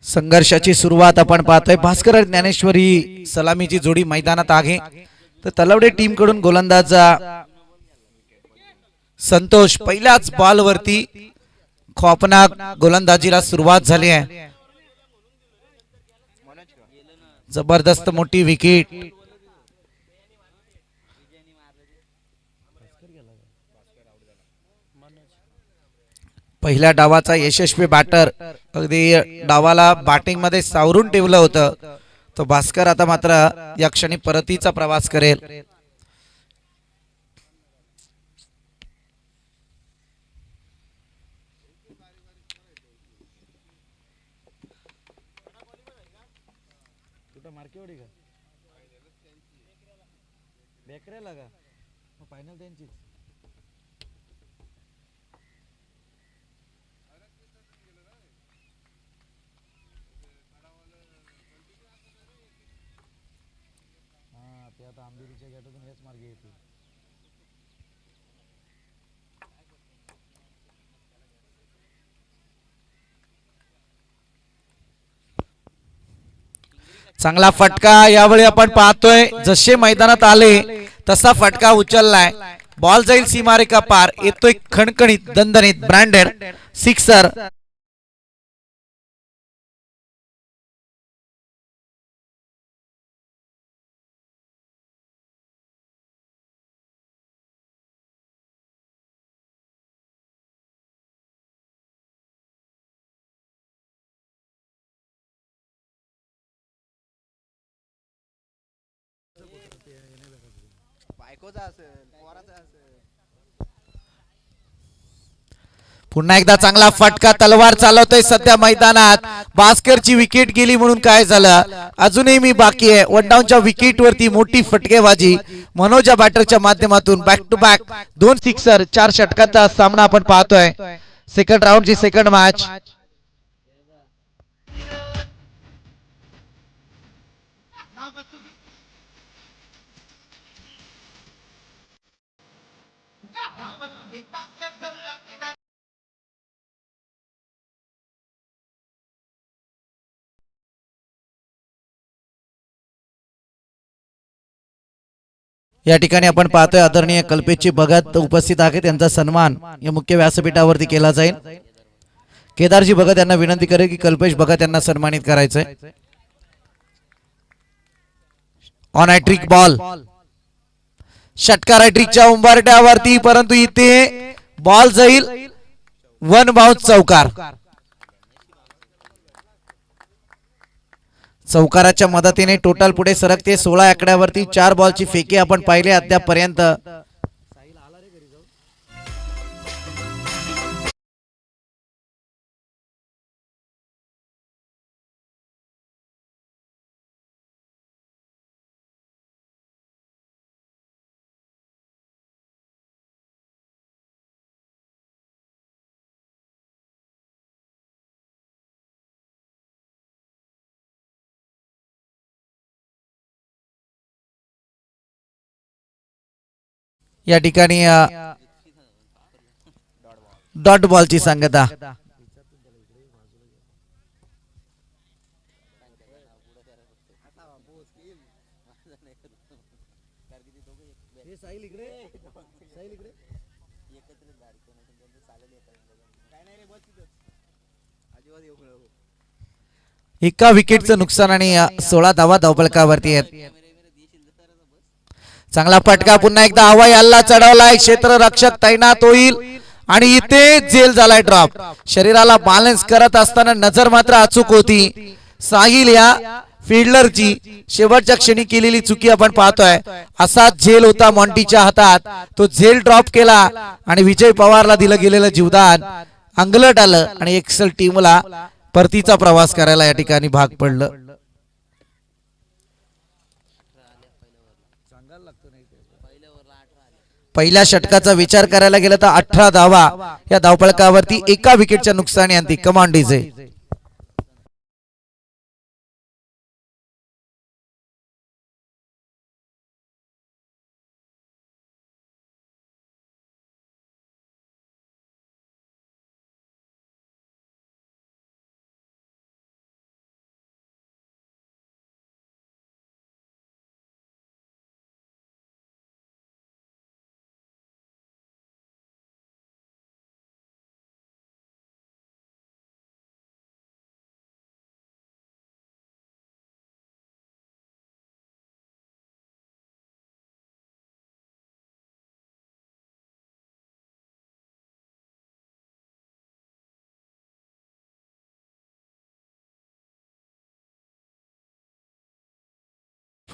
संघर्षाची सुरुवात आपण पाहतोय. भास्कर ज्ञानेश्वरी सलामीची जोडी मैदानात आहे. तर तलवडे टीम कडून गोलंदाज संतोष पहिल्याच बॉल वरती खौफनाक गोलंदाजीला सुरुवात झाली आहे. जबरदस्त मोठी विकेट. पहिल्या डावाचा यशस्वी बॅटर अगदी डावाला बॅटिंग मध्ये सावरून ठेवलं होतं. तो भास्कर आता मात्र या क्षणी परतीचा प्रवास करेल. चांगला फटका यावेळी आपण पाहतोय. जसे मैदानात आले तसा फटका उचललाय. बॉल जाईल सीमारेखा पार. येतोय खणखणीत दणदणीत ब्रँडेड सिक्सर. पुन्हा एकदा चांगला फटका. तलवार चालवतोय सध्या मैदानात. भास्करची विकेट गेली म्हणून काय झालं, अजूनही मी बाकी आहे. वन डाऊनच्या विकेट वरती मोठी फटकेबाजी मनोजा बॅटरच्या माध्यमातून. बॅक टू बॅक 2 सिक्सर 4 षटकांचा सामना आपण पाहतोय. सेकंड राऊंडची सेकंड मॅच. या ठिकाणी आपण पाहतोय आदरणीय कल्पेशजी भगत उपस्थित आहेत. त्यांचा सन्मान या मुख्य व्यासपीठावरती केला जाईल. केदारजी भगत यांना विनंती करेल की कल्पेश भगत यांना सन्मानित करायचंय. On hattrick ball. षटकार हॅट्रिकच्या उंबरठ्यावरती, परंतु इथे बॉल जाईल वन बाउंस चौकार. चौकाराच्या मदतीने टोटल पुढे सरकते 16 आकड्यावरती. 4 बॉलची फेकी आपण पाहिले अद्यापर्यंत. या ठिकाणी डॉट बॉलची सांगता. एका विकेटचं नुकसान आणि 16 धावा धावफलकावरती आहेत. चांगला फटका. पुन्हा एकदा हवाई हल्ला चढवलाय. क्षेत्ररक्षक तैनात होईल आणि इथे झेल झालाय ड्रॉप. शरीराला बॅलन्स करत असताना नजर मात्र अचूक होती. साहिल या फिल्डरची शेवटच्या क्षणी केलेली चुकी आपण पाहतोय. असाच झेल होता मॉन्टीच्या हातात. तो झेल ड्रॉप केला आणि विजय पवारला दिलं गेलेलं जीवदान अंगलट आलं आणि एक्सेल टीमला परतीचा प्रवास करायला या ठिकाणी भाग पडलं. पहिल्या षटकाचा विचार करायला गेला तर 18 धावा या धावफलकावरती एका विकेटच्या नुकसानी अंती. Command DJ.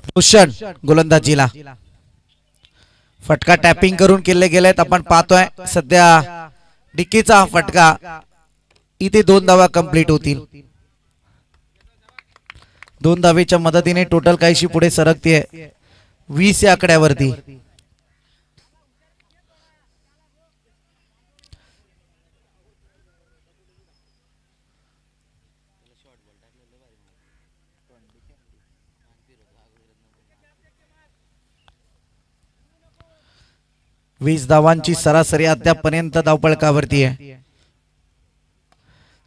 रोशन गोलंदाजीला फटका टॅपिंग करून केले गेलेत. आपण पाहतोय सध्या डिकीचा हा फटका. इथे 2 धावा कंप्लीट होतील. 2 धावेच्या मदतीने टोटल काहीशी पुढे सरकते 20 या आकड्यावरती. वीस धावांची सरासरी अद्यापपर्यंत धावपळकावरती आहे.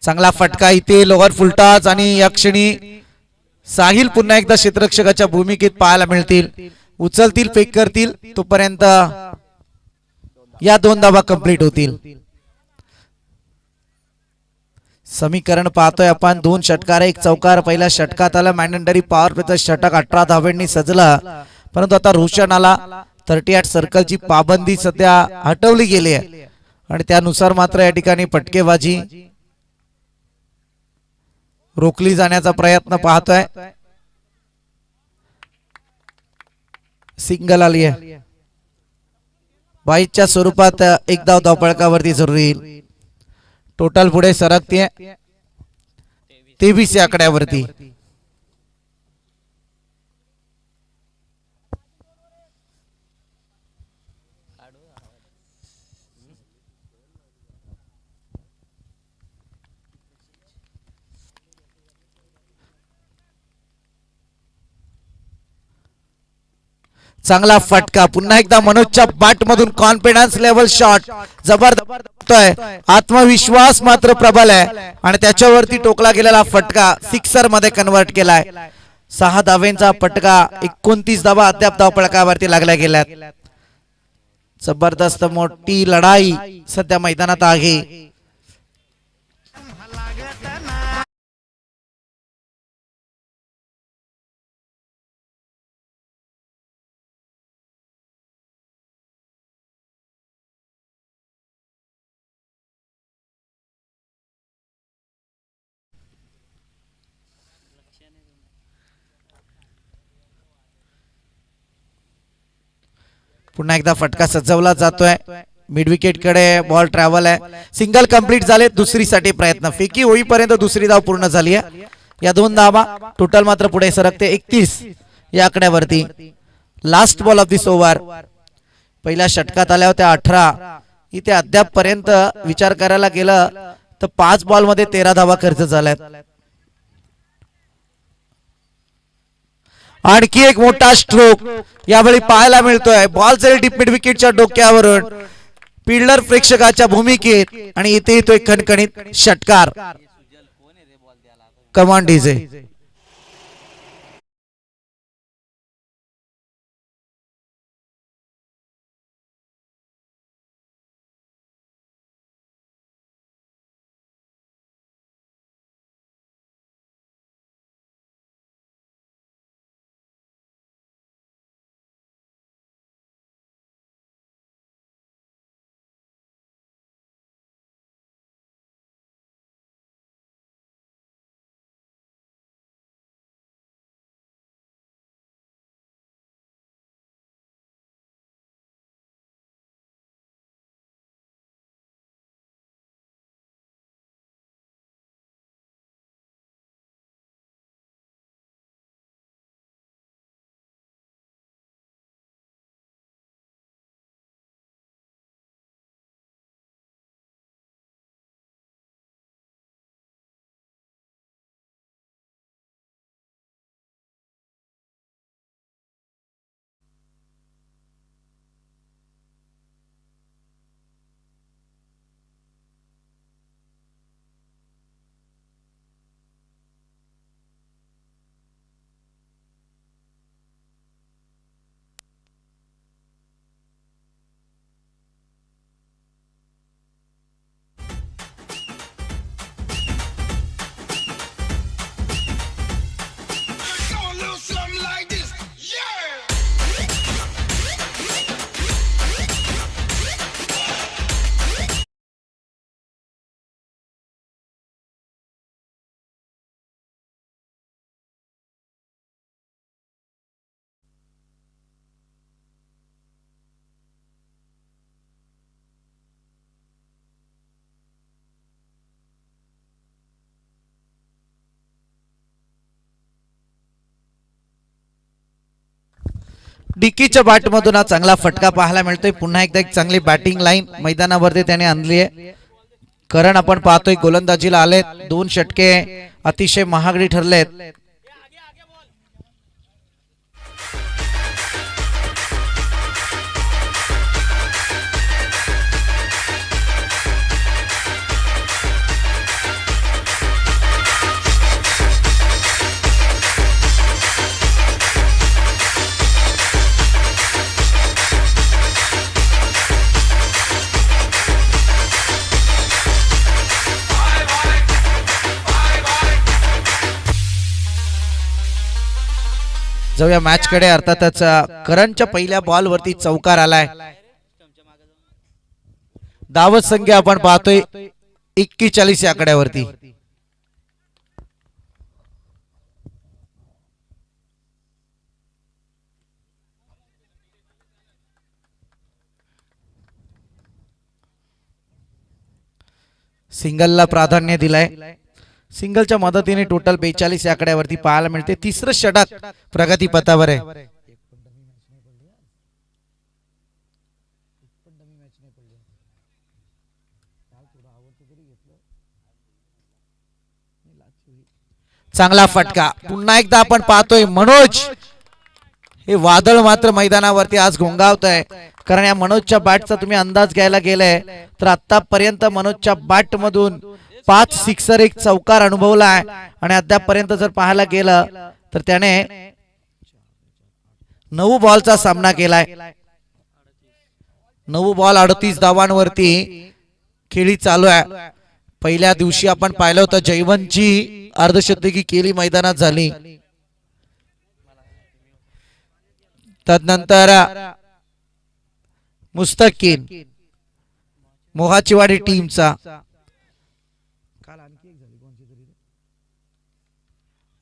चांगला फटका इथे लोअर फुलटाच आणि या क्षणी साहिल पुन्हा एकदा क्षेत्ररक्षकाच्या भूमिकेत पाहायला मिळतील. उचलतील फेक करतील तोपर्यंत या 2 धावा कंप्लीट होतील. समीकरण पाहतोय आपण 2 षटकार 1 चौकार. पहिल्या षटकात आला मॅन्डेटरी पॉवर प्लेचं षटक 18 धावांनी सजला. परंतु आता रोशन आला. 38 सर्कलची पाबंदी सध्या हटवली गेली आहे आणि त्यानुसार मात्र या ठिकाणी फटकेबाजी रोखली जाण्याचा प्रयत्न पाहतोय. सिंगल आली आहे. 22च्या स्वरूपात एक धाव धावपळकावरती जरूर येईल. टोटल पुढे सरकते 23 या आकड्यावरती. चांगला फटका पुन्हा एकदा मनोजच्या बॅट मधून कॉन्फिडन्स लेवल शॉट जबरदस्त. आत्मविश्वास मात्र प्रबल आहे आणि त्याच्यावरती टोकला गेलेला फटका सिक्सर मध्ये कन्वर्ट केलाय. 6 धावेंचा फटका 29 धावा अद्याप धावपळकावरती लागल्या गेल्यात. जबरदस्त मोठी लढाई सध्या मैदानात आहे. पुन्हा एकदा फटका सजवला जातोय. मिड विकेट कडे बॉल ट्रॅव्हल आहे. सिंगल कंप्लीट झाले. दुसरीसाठी प्रयत्न फेकी होईपर्यंत दुसरी धाव पूर्ण झाली आहे. या 2 धावा टोटल मात्र पुढे सरकते 31 या आकड्यावरती. Last ball of this over. पहिल्या षटकात आल्या होत्या 18. इथे अद्याप पर्यंत विचार करायला गेलं तर 5 बॉल मध्ये 13 धावा खर्च झाल्यात. आणखी एक मोठा स्ट्रोक यावेळी पाहायला मिळतोय. बॉल जाईल डीप मिड विकेटच्या डोक्यावरून फिल्डर प्रेक्षकाच्या भूमिकेत आणि इथे येतोय खणखणीत षटकार. कमान डीजे. डिकीच्या बॅटमधून हा चांगला फटका पाहायला मिळतोय. पुन्हा एकदा एक चांगली बॅटिंग लाईन मैदानावरती त्याने आणली आहे. करण आपण पाहतोय गोलंदाजीला आलेत. 2 षटके अतिशय महागडी ठरलेत. जाऊया मॅच कडे. अर्थातच करणच्या पहिल्या बॉल वरती चौकार आलाय. धावत संख्या आपण पाहतोय 41 या आकड्यावरती. सिंगलला प्राधान्य दिलाय. सिंगलच्या मदतीने टोटल 42 या आकड्यावरती पाहायला मिळते. तिसरं षटक प्रगती पथावर आहे. चांगला फटका. पुन्हा एकदा आपण पाहतोय मनोज. हे वादळ मात्र मैदानावरती आज घोंगावत आहे. कारण या मनोजच्या बॅटचा तुम्ही अंदाज घ्यायला गेलाय तर आतापर्यंत मनोजच्या बॅट मधून 5 सिक्सर 1 चौकार अनुभवला आहे. आणि अद्यापर्यंत जर पाहायला गेलं तर त्याने 9 बॉलचा सामना केलाय. 9 बॉल 38 धावांवरती खेळी चालू आहे. पहिल्या दिवशी आपण पाहिलं होतं जयवंतची अर्धशतकी केली मैदानात झाली. तदनंतर मुस्तकीन मोहाचीवाडी टीमचा.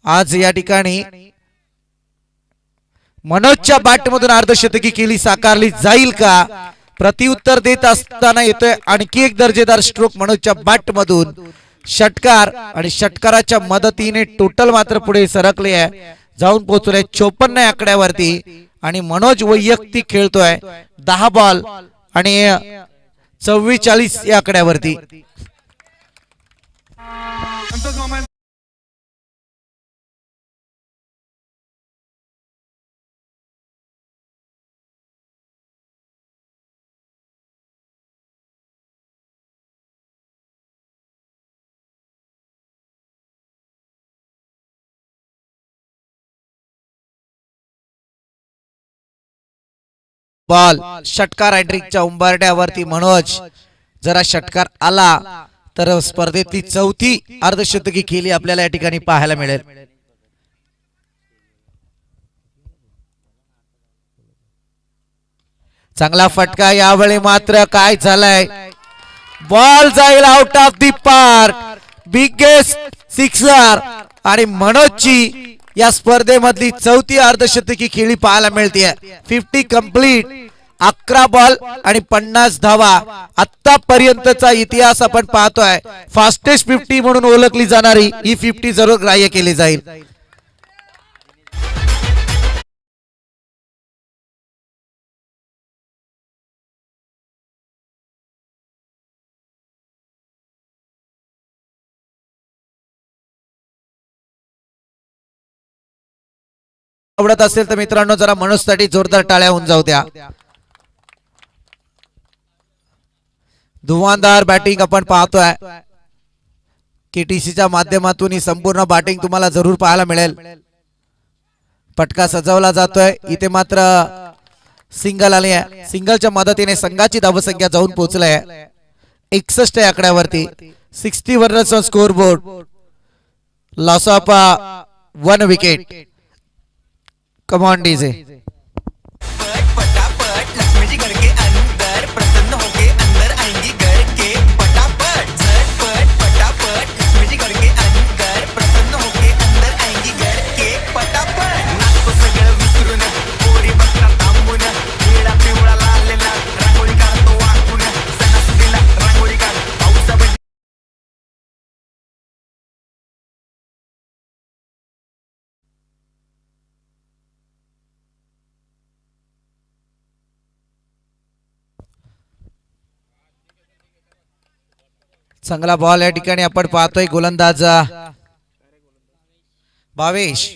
आज या ठिकाणी मनोजच्या बॅटमधून अर्धशतकी केली साकारली जाईल का? प्रतिउत्तर देत असताना येतोय आणखी एक दर्जेदार स्ट्रोक मनोजच्या बॅटमधून. षटकार आणि षटकाराच्या मदतीने टोटल मात्र पुढे सरकले आहे. जाऊन पोहोचले 54 या आकड्यावरती. आणि मनोज वैयक्तिक खेळतोय 10 बॉल आणि 44 या आकड्यावरती. बॉल षटकार हॅट्रिकच्या उंबरठ्यावरती मनोज. जरा षटकार आला तर स्पर्धेतली 4थी अर्धशतकी खेळी आपल्याला या ठिकाणी पाहायला मिळेल. चांगला फटका. यावेळी मात्र काय झालंय, बॉल जाईल out of the park. Biggest sixer आणि मनोजची या स्पर्धेमधली 4थी अर्धशतकी खेळी पाहायला मिळते. 50 कंप्लीट, 11 बॉल आणि 50 धावा. आतापर्यंतचा इतिहास आपण पाहतोय. फास्टेस्ट 50 म्हणून ओळखली जाणारी ही 50 जरूर ग्राह्य केली जाईल. आवडत असेल तर मित्रांनो जरा मनोजसाठी जोरदार टाळ्या होऊन जाऊ द्या. धुवांधार बॅटिंग आपण पाहतोय. केटीसीच्या माध्यमातून ही संपूर्ण बॅटिंग तुम्हाला जरूर पाहायला मिळेल. पटका सजवला जातोय. इथे मात्र सिंगल आली आहे. सिंगलच्या मदतीने संघाची धावसंख्या जाऊन पोहोचलाय 61 या आकड्यावरती. 61 runs on score board. Loss of 1 wicket. Come on DJ. चांगला बॉल या ठिकाणी आपण पाहतोय गोलंदाज भावेश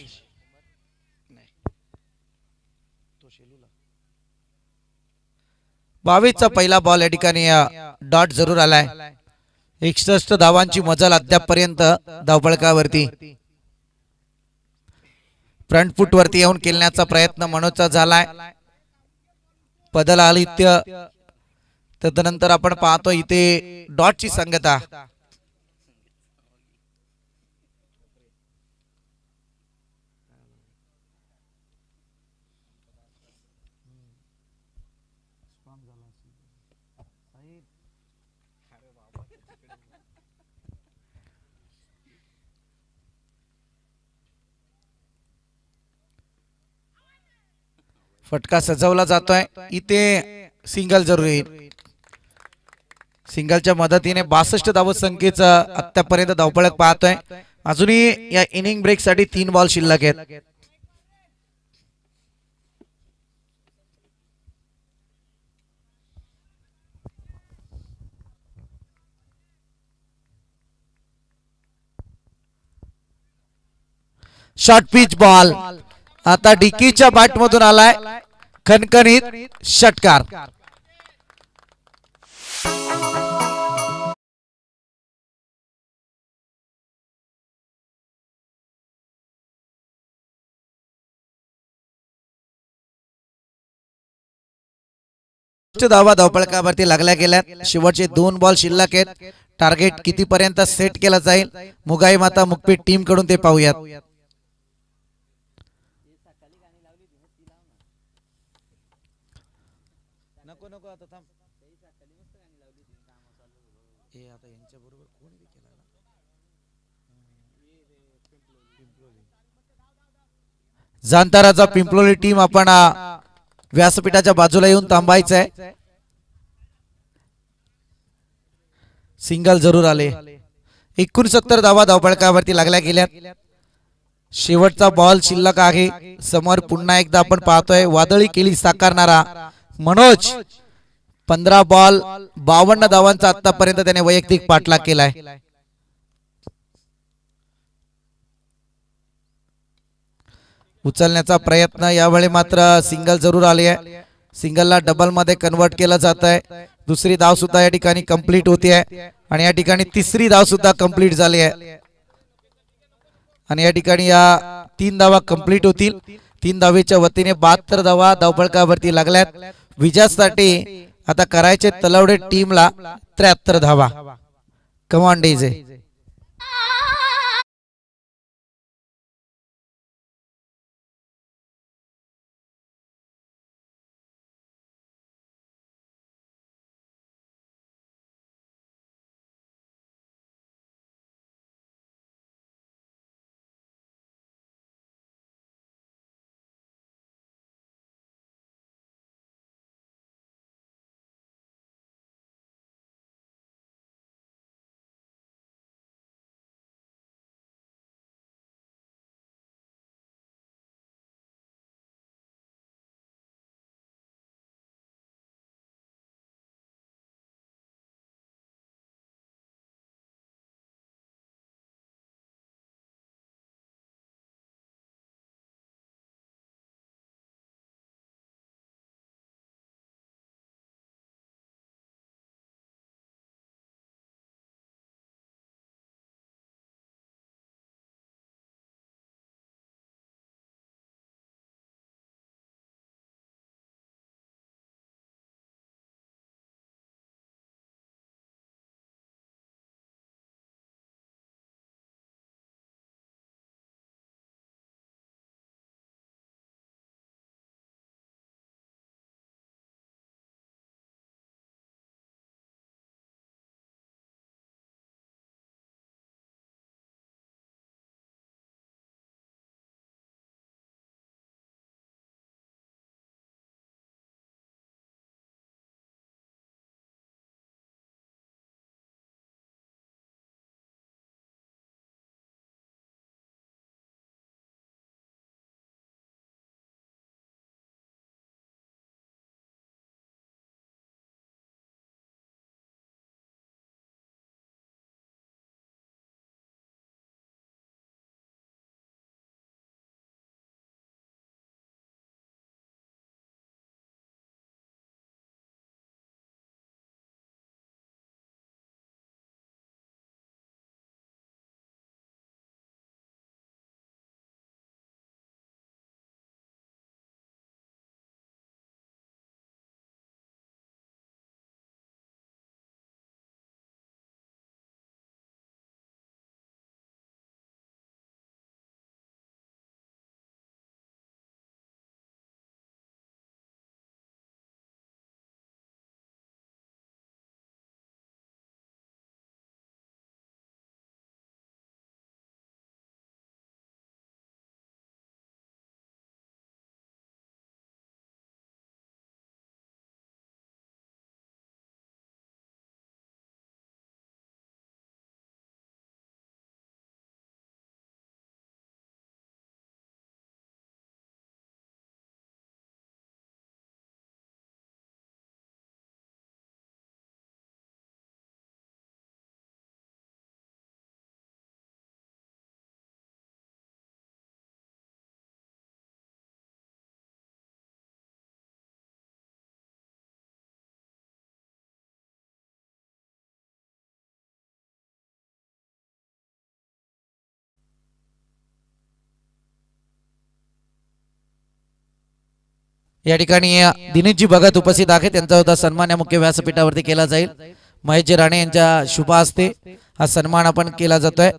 भावेशचा पहिला बॉल या ठिकाणी डॉट जरूर आलाय 61 धावांची मजल अद्याप पर्यंत धावपळकावरती फ्रंट फुट वरती येऊन खेळण्याचा प्रयत्न मनोजचा झालाय पदल आदित्य तदनंतर आपण पाहतो इथे डॉटची संगता फटका सजवला जातोय इथे सिंगल जरूर येईल सिंगलच्या मदतीने 62 धाव संख्येचं आतापर्यंत धावपळक पाहतोय अजूनही या इनिंग ब्रेक साठी 3 बॉल शिल्लक आहेत शॉर्ट पिच बॉल आता डिकीच्या बॅट मधून आलाय खणखणीत षटकार धावा धावपळकावरती लागल्या गेल्यात शेवटचे 2 बॉल शिल्लक आहेत टार्गेट किती पर्यंत सेट केला जाईल मुगाई माता मुकपीट टीम कडून ते पाहूयात जांताराचा पिंपलोली टीम आपण व्यासपीठाच्या बाजूला येऊन थांबायचंय सिंगल जरूर आले 69 धावा धावपळकावरती लागल्या गेल्यात शेवटचा बॉल शिल्लक आहे समोर पुन्हा एकदा आपण पाहतोय वादळी केली साकारणारा मनोज 15 बॉल 52 धावांचा आतापर्यंत त्याने वैयक्तिक पाठलाग केलाय उचलण्याचा प्रयत्न यावेळी मात्र सिंगल जरूर आली आहे सिंगलला डबल मध्ये कन्वर्ट केलं जात आहे दुसरी धाव सुद्धा या ठिकाणी कंप्लीट होते आहे आणि या ठिकाणी तिसरी धाव सुद्धा कंप्लीट झाली आहे आणि या ठिकाणी या 3 धावा कंप्लीट होतील 3 धावेच्या वतीने 72 धावा धावपळकावरती लागल्यात विजयासाठी आता करायचे तलवडे टीमला 73 धावा कमॉन डीजे या ठिकाणी दिनेशजी भगत उपस्थित आहे, त्यांचा होता सन्मान या मुख्य व्यासपीठावरती केला जाईल. महेशजी राणे यांच्या शुभ हस्ते हा सन्मान आपण केला जातोय.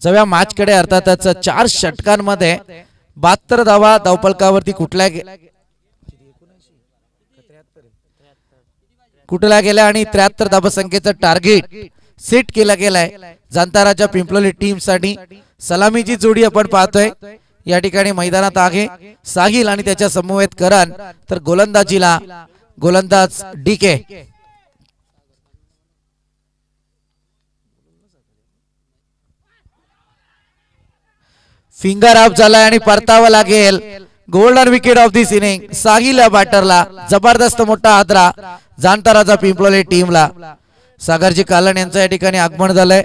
जव्या मॅच कडे अर्थातच 4 षटकांमध्ये 72 धावा धावफलकावरती कुठल्या गेल्या आणि 73 धावसंख्येचं टार्गेट सेट केला गेलाय जांताराच्या पिंपलोली टीम साठी. सलामीची जोडी आपण पाहतोय या ठिकाणी मैदानात आहे साहिल आणि त्याच्या समवेत करण, तर गोलंदाजीला गोलंदाज डीके. फिंगर ऑफ झालाय आणि परतावा लागेल. Golden wicket of this inning Sahil या बॅटरला. जबरदस्त मोठा हादरा जाणताराचा पिंपलोली टीमला. सागरजी कालन यांचं या ठिकाणी आगमन झालंय.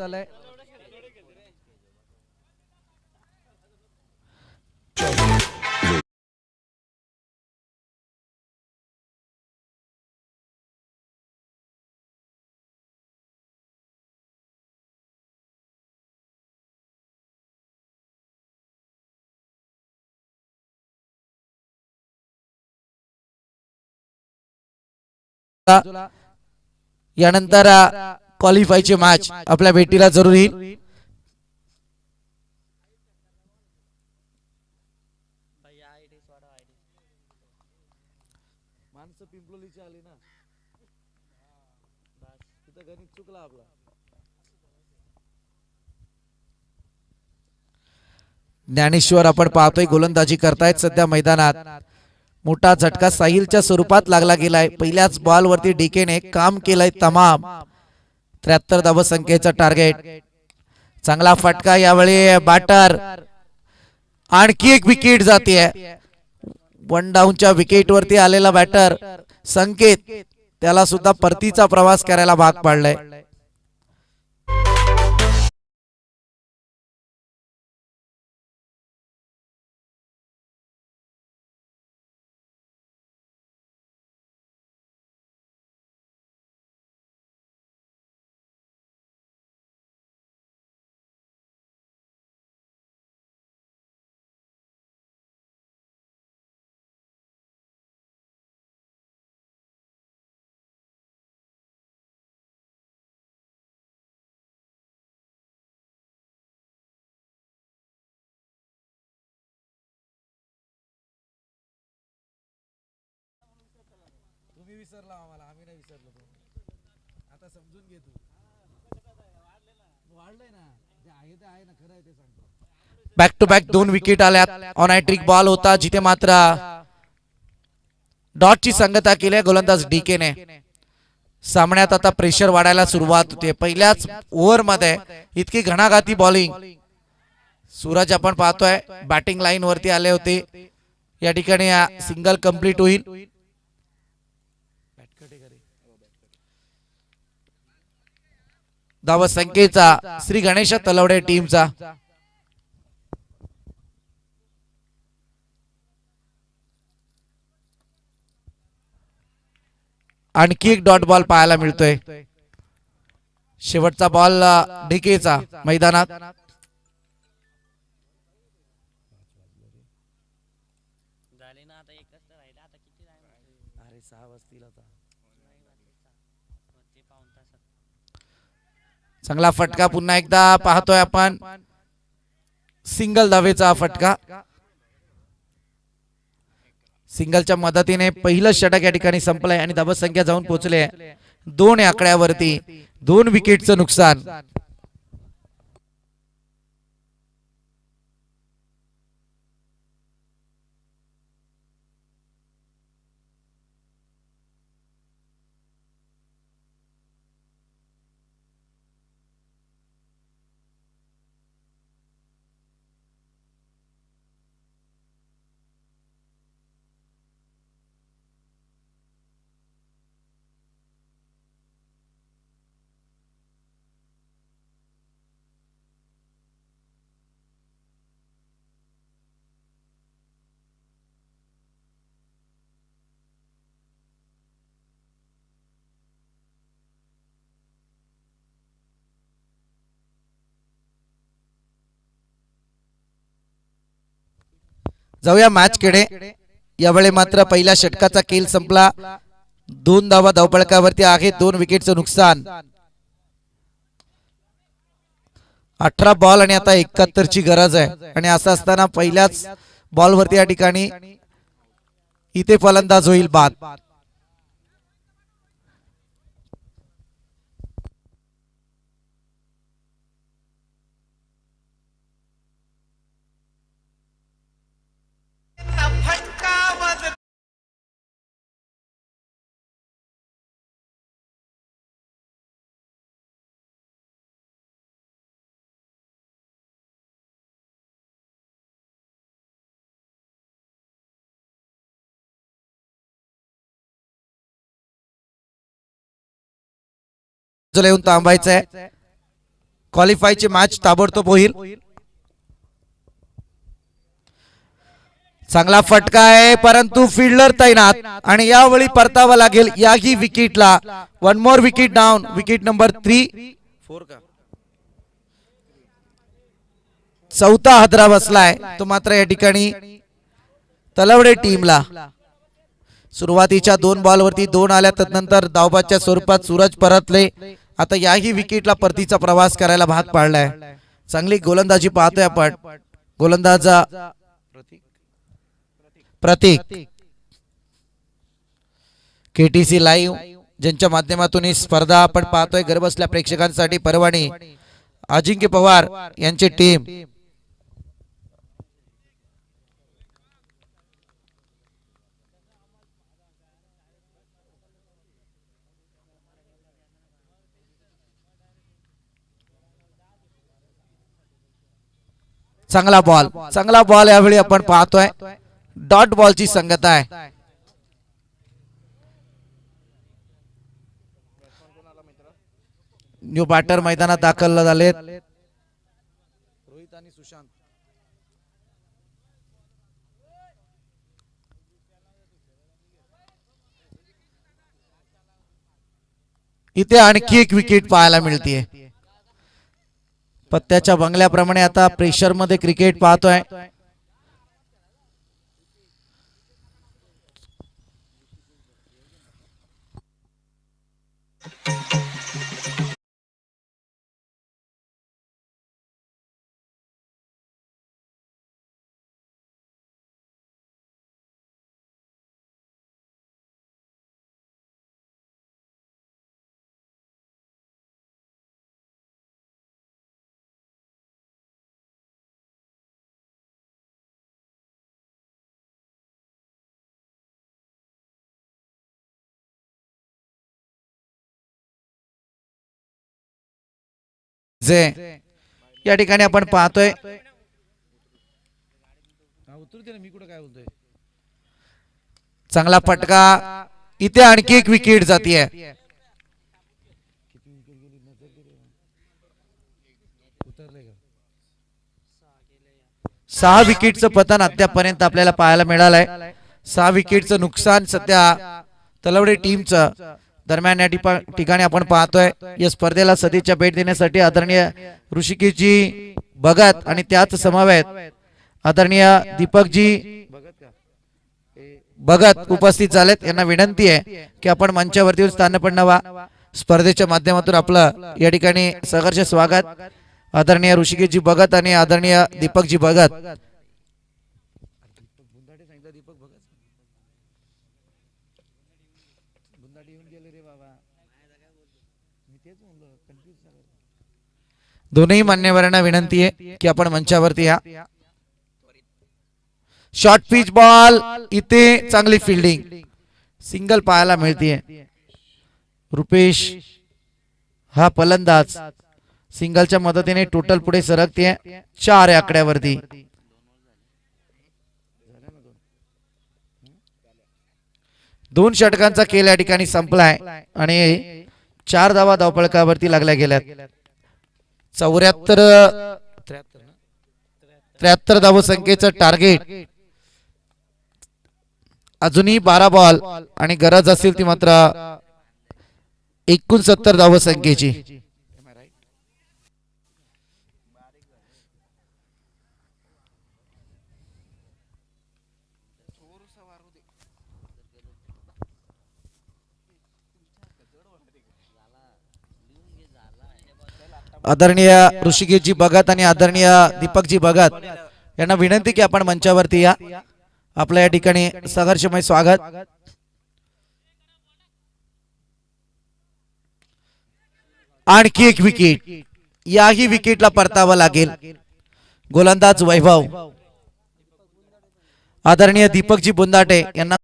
यानंतर क्वालिफायची मॅच आपल्या भेटीला जरूर येईल. ज्ञानेश्वर आपण पाहतोय गोलंदाजी करतायत सध्या मैदानात. मोठा झटका साहिलच्या स्वरूपात लागला गेलाय. पहिल्याच बॉल वरती डीकेने काम केलंय तमाम. 73 धावसंख्येचं टार्गेट. चांगला फटका यावेळी बॅटर. आणखी एक विकेट जाते. 1 डाऊनच्या विकेट वरती आलेला बॅटर संकेत त्याला सुद्धा परतीचा प्रवास करायला भाग पाडलाय. बॅक टू बॅक 2 विकेट आल्यात. ऑन हॅट्रिक बॉल होता जिथे मात्र डॉटची संगता केली गोलंदाज डीकेने. सामन्यात आता प्रेशर वाढायला सुरुवात होते. पहिल्याच ओव्हर मध्ये इतकी घणाघाती बॉलिंग. सूरज आपण पाहतोय बॅटिंग लाईन वरती आले होते. या ठिकाणी सिंगल कंप्लीट होईल. धावसंख्येचा श्री गणेश तलवडे टीमचा. आणखी एक डॉट बॉल पाहायला मिळतोय. शेवटचा बॉल डीकेचा मैदानात. चांगला फटका पुन्हा एकदा पाहतोय आपण. सिंगल धावेचा फटका. सिंगलच्या मदतीने पहिलं षटक या ठिकाणी संपलंय आणि धावसंख्या जाऊन पोहोचले 2 आकड्यावरती. 2 विकेटचं नुकसान. जाऊया मॅच कडे. यावेळी मात्र पहिल्या षटकाचा खेळ संपला. 2 धावा धावफलकावरती आहे. 2 विकेटचं नुकसान. 18 बॉल आणि आता 71 ची गरज आहे. आणि असं असताना पहिल्याच बॉलवरती या ठिकाणी इथे फलंदाज होईल बाद. येऊन थांबायचंय. क्वालिफायची मॅच ताबडतोब होईल. चांगला फटका आहे परंतु फिल्डर तैनात आणि यावेळी परतावा लागेल याही विकेटला. 1 more wicket down. Wicket number 3. चौथा हादरा बसलाय तो मात्र या ठिकाणी तलवडे टीमला. सुरुवातीच्या 2 बॉलवरती 2 आल्या. तदनंतर धावबाच्या स्वरूपात सूरज परतले. आता याही विकेटला परतीचा प्रवास करायला भाग पाडलाय. चांगली गोलंदाजी पाहतोय आपण. गोलंदाजा प्रतीक. केटीसी लाईव्ह ज्यांच्या माध्यमातून ही स्पर्धा आपण पाहतोय घरबसल्या प्रेक्षकांसाठी परवानी अजिंक्य पवार यांची टीम. चांगला बॉल यावेळी आपण पाहतोय. डॉट बॉलची संगत आहे. न्यू बॅटर मैदानात दाखल झालेत. रोहित आणि सुशांत. इथे आणखी एक विकेट पाहायला मिळते. पत्त्याच्या बंगल्याप्रमाणे आता प्रेशर मध्ये क्रिकेट पाहतोय. जे या ठिकाणी आपण पाहतोय. चांगला फटका. इथे आणखी एक विकेट जातीये. 6 विकेटचं पतन अद्यापर्यंत आपल्याला पाहायला मिळालंय. 6 विकेटचं नुकसान सध्या तलवडे टीमचं. दरम्यान या ठिकाणी आपण पाहतोय या स्पर्धेला सदिच्छा भेट देण्यासाठी आदरणीय ऋषिकेशजी भगत आणि त्याच समवेत आदरणीय दीपकजी भगत उपस्थित झालेत. यांना विनंती आहे की आपण मंचावरती स्थान पडावा. स्पर्धेच्या माध्यमातून आपलं या ठिकाणी सहर्ष स्वागत. आदरणीय ऋषिकेशजी भगत आणि आदरणीय दीपकजी भगत. दोन्ही मान्यवरांना विनंती आहे की आपण मंचावरती या. Short pitch ball. इथे चांगली फिल्डिंग. सिंगल पाहायला मिळते. रुपेश हा फलंदाज सिंगलच्या मदतीने टोटल पुढे सरकते 4 आकड्यावरती. दोन षटकांचा खेळ या ठिकाणी संपलाय आणि 4 धावा धावफलकावरती लागल्या गेल्यात. 73 धावसंख्येचं टार्गेट. अजूनही 12 बॉल आणि गरज असेल ती मात्र 69 धावसंख्येची. आदरणीय ऋषिकेशजी भगत आणि आदरणीय दीपकजी भगत यांना विनंती की आपण मंचावरती या. आपल्या या ठिकाणी संघर्षमय स्वागत. आणखी एक विकेट, याही विकेटला परतावं लागेल. गोलंदाज वैभव आदरणीय दीपकजी बुंदाटे यांना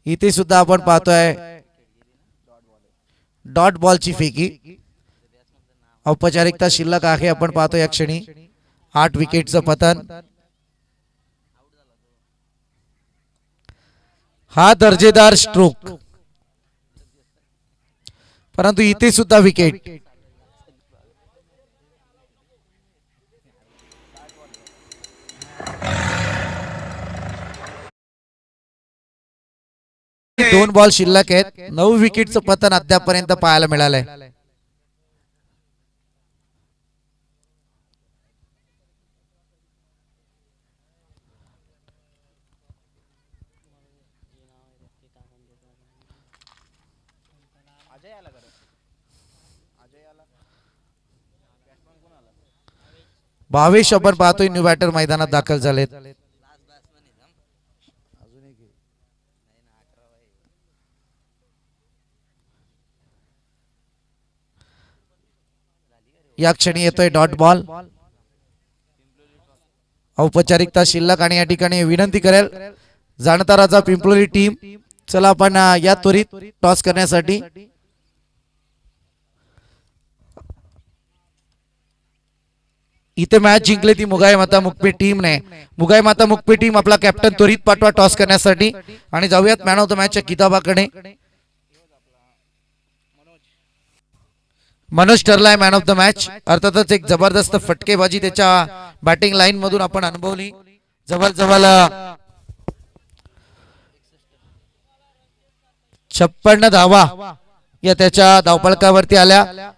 इथे सुद्धा आपण पाहतोय डॉट बॉलची फेकी. औपचारिकता शिल्लक आहे. आपण पाहतो या क्षणी 8 विकेटचं पतन. हा दर्जेदार स्ट्रोक, परंतु इथे सुद्धा विकेट. दोन बॉल शिल्लक आहेत. 9 विकेटचं पतन अद्यापर्यंत पाहायला मिळालंय. भावेश आपण पाहतोय न्यू बॅटर मैदानात दाखल झालेत. या क्षणी येतोय डॉट बॉल. औपचारिकता शिल्लक आणि या ठिकाणी विनंती करेल जाणता राजा पिंपलोली टीम, चला आपण या त्वरित टॉस करण्यासाठी. इथे मॅच जिंकली ती मुगाई माता मुकपी टीमने. मुगाई माता मुकपी टीम आपला कॅप्टन त्वरित पाठवा टॉस करण्यासाठी आणि जाऊयात मॅन ऑफ द मॅचच्या किताबाकडे. मनोज ठरलाय मॅन ऑफ द मॅच. अर्थातच एक जबरदस्त फटकेबाजी त्याच्या बॅटिंग लाईन मधून आपण अनुभवली. जवळजवळ 56 धावा या त्याच्या धावफलकावरती आल्या.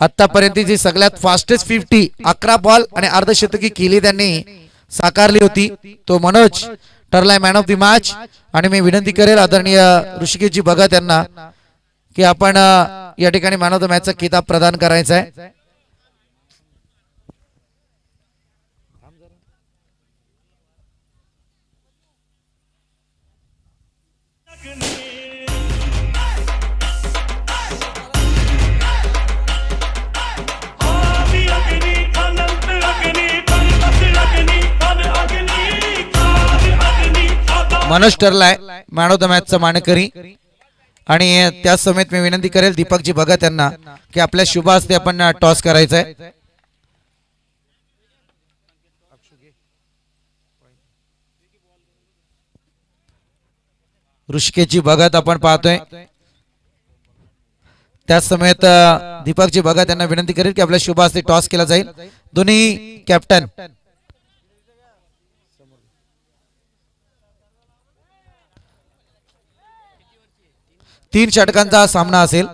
आतापर्यंतची सगळ्यात फास्टेस्ट 50 11 बॉल आणि अर्धशतकी केली त्यांनी साकारली होती. तो मनोज ठरलाय मॅन ऑफ द मॅच. आणि मी विनंती करेल आदरणीय ऋषिकेशजी भगत यांना की आपण या ठिकाणी मॅन ऑफ द मॅचचा किताब प्रदान करायचा आहे. मनोज ठरलाय मॅन ऑफ द मॅचचा मानकरी. आणि त्या समेत मी विनंती करेल दीपकजी भगत यांना की आपल्या शुभ हस्ते आपण टॉस करायचा आहे. ऋषिकेशजी भगत आपण पाहतोय त्याच समेत दीपकजी बघा त्यांना विनंती करेल की आपल्या शुभ हस्ते टॉस केला जाईल. दोन्ही कॅप्टन तीन षटकांचा हा सामना असेल.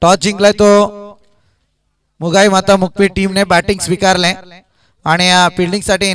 टॉस जिंकलाय तो मुगाई माता मुकपी टीमने बॅटिंग स्वीकारलंय आणि या फिल्डिंग साठी